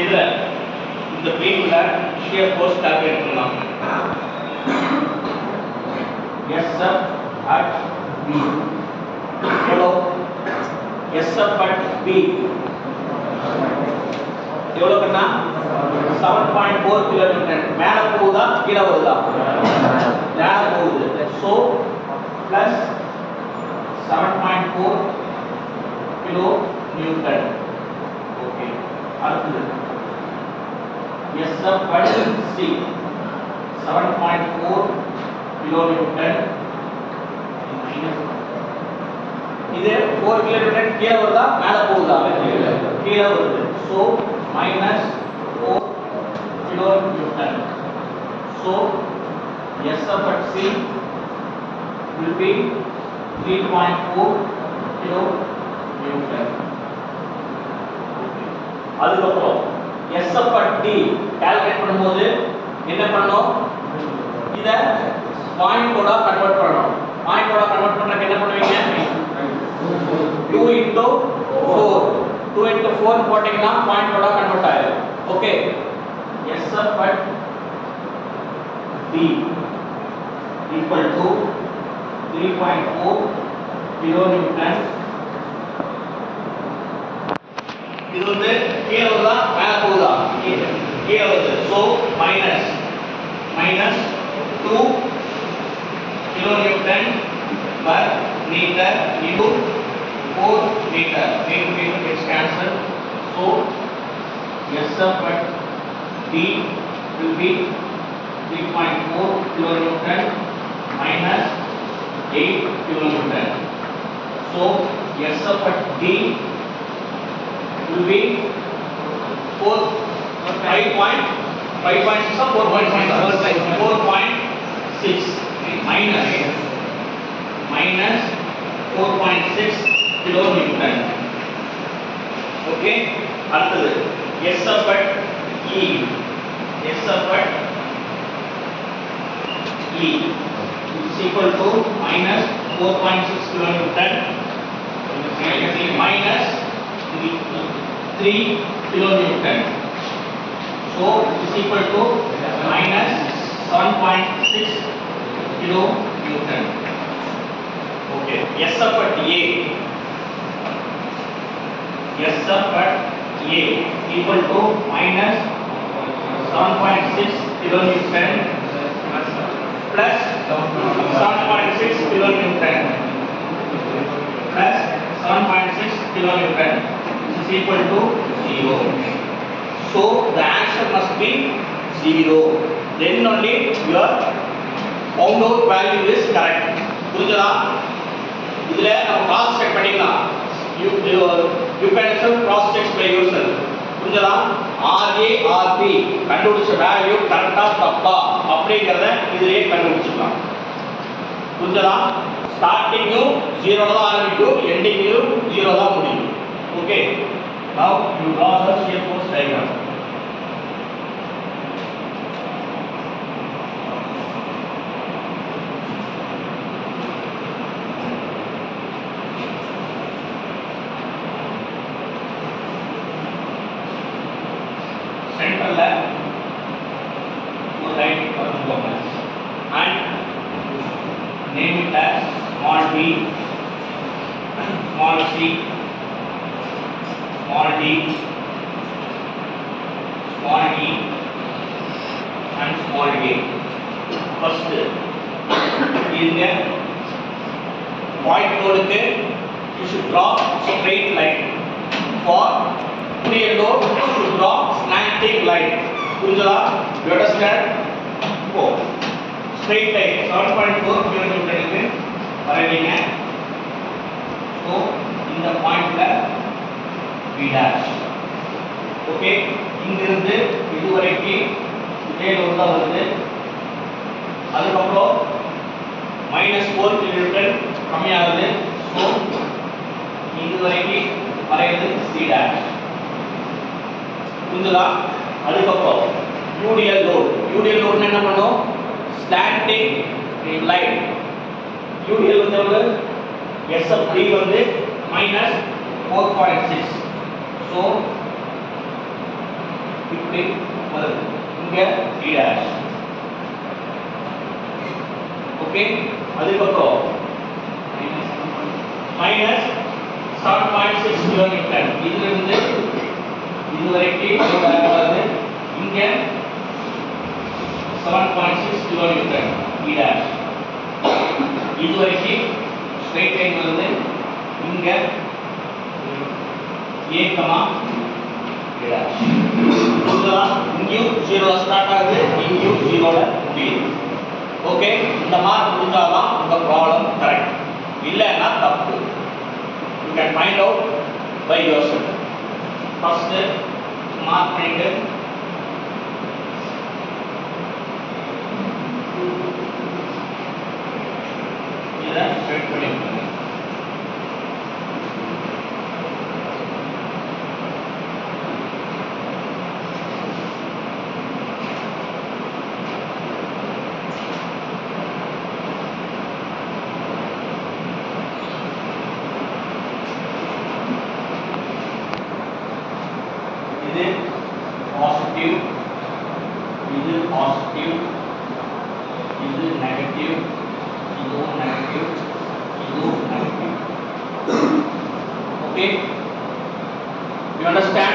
இதுல இந்த பீம்ல shear force calculate பண்ணலாம். SF at B எவ்வளோ? SF at B எவ்வளோ கண்ணா? 7.4 kN. மேல போகுதா கீழே வருதா? மேல போகுது. So plus 7.4 kN. Okay. அடுத்தது SF at C 7.4 kN. இது 4 kN கீழே வருதா மேல போகுதா? கீழே வருது. So minus 4 kN. So SF at C will be 3.4 kN. அதுக்கப்புறம் SF at D கால்குலேட் பண்ணும்போது என்ன பண்ணணும்? இத பாயிண்ட் கோடா கன்வர்ட் பண்ணணும். பாயிண்ட் கோடா கன்வர்ட் பண்றதுக்கு என்ன பண்ணுவீங்க? 2 into 4 2 into 4 போட்டீங்கன்னா பாயிண்ட் கோடா கன்வர்ட் ஆயிடும். Okay. SF at D equal to 3.4 kN. இது வந்து கீழே வருதா மேல போகுதா? கீழே வருது. So minus 2 kN per meter into 4 meter. Meter gets cancelled. So SF at D will be 3.4 kN minus 8 kN. So SF at D will be 5.6 or 4.6 minus 4.6 kN. Okay. அடுத்தது SF at E. SF at E is equal to minus 4.6 kN minus 3 kN. So it is equal to minus 7.6 kN. Okay. SF at A. SF at A equal to minus 7.6 kN plus 7.6 kN plus 7.6 kN is equal to 0. So the answer must be 0. Then only your found out value is correct. புரிஞ்சதா? இதுல நம்ம cross check பண்ணிக்கலாம். You can also cross check by yourself. புரிஞ்சதா? RA RB கண்டுபிடிச்ச value கரெக்ட்டா தப்பா அப்படிங்கறத இதிலே கண்டுபிடிச்சிடலாம். புரிஞ்சதா? ஸ்டார்டிங்கும் 0 தான் ஆரம்பிக்கும், எண்டிங்கும் 0 தான் முடியும். Okay. Now you draw the shear force diagram. Center left, to right perpendicular, and name it as small b, small c, small d, small e, and small a. First, here point load you should draw straight line. For medial load you should draw slanting line. Pujala, you understand? Go straight line 7.4 kN வரைவீங்க. So இந்த பாயிண்ட்ல B dash. Okay, இங்கிருந்து இதுவரைக்கும் இதே load தான் வருது. அதுக்கப்புறம் -4 kN கம்மியாகுது. So இதுவரைக்கும் வரைகிறது C dash. புரிஞ்சுதா? அதுக்கப்புறம் UDL லோட் என்ன பண்ணும்? Slanting line. UDL வந்து எவ்வளவு? SFD வந்து -4.6. ஸோ இப்படி வருது இங்க d dash ஓகே அதுக்கப்புறம் மைனஸ் 7.6 கிலோமீட்டர் இதுல இருந்து இது வரைக்கும் வருது இங்க 7.6 கிலோமீட்டர் d dash இது வரைக்கும் ஸ்ட்ரைட் லைன் வருது இங்க a d dash இங்கேயும் 0 ஸ்டார்ட் ஆகுது இங்கேயும் 0 ல முடியுது ஓகே இந்த மார்க் முடிஞ்சாதான் இந்த ப்ராப்ளம் கரெக்ட் இல்லைன்னா தப்பு you can find out by yourself first mark பண்ணிட்டு இத செட் பண்ணிக்கோங்க இது பாசிட்டிவ் இது பாசிட்டிவ் இது நெகட்டிவ் இதுவும் நெகட்டிவ் இதுவும் நெகட்டிவ் ஓகே you understand